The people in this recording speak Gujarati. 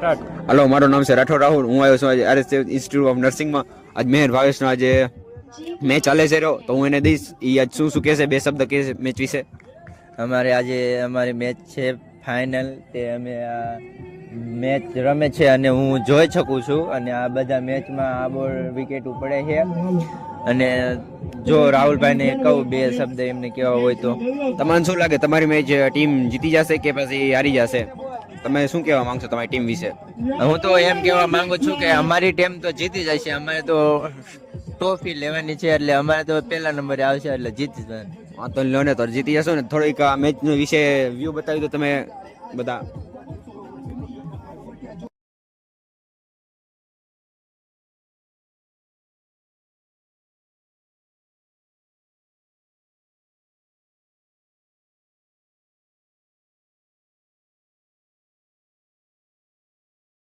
હલો, મારું નામ છે રાઠોડ રાહુલ. હું આવ્યો છું આજે આરએસ ઇન્સ્ટિટ્યૂટ ઓફ નર્સિંગમાં. આજ મેહર ભાવેશનો આજે મેચ ચાલે છે રહ્યો, તો હું એને દઈશ. એ આજ શું શું કહેશે, બે શબ્દ કહેશે મેચ વિશે. અમારે આજે અમારી મેચ છે ફાઇનલ, તે અમે આ મેચ રમે છે અને હું જોઈ શકું છું. અને આ બધા મેચમાં આ બોલ વિકેટ પડે છે. અને જો રાહુલભાઈને કહું બે શબ્દ એમને કહેવા હોય તો. તમને શું લાગે, તમારી મેચ ટીમ જીતી જશે કે પછી હારી જશે? તમે શું કહેવા માંગશો તમારી ટીમ વિશે? હું તો એમ કહેવા માંગુ છું કે અમારી ટીમ તો જીતી જશે. અમારે તો ટ્રોફી લેવાની છે, એટલે અમારે તો પહેલા નંબરે આવશે, એટલે જીતી જશે. હા, તો લો ને, તો જીતી જશો ને. થોડીક આ મેચ વિશે વ્યૂ બતાવી દો તમે બધા.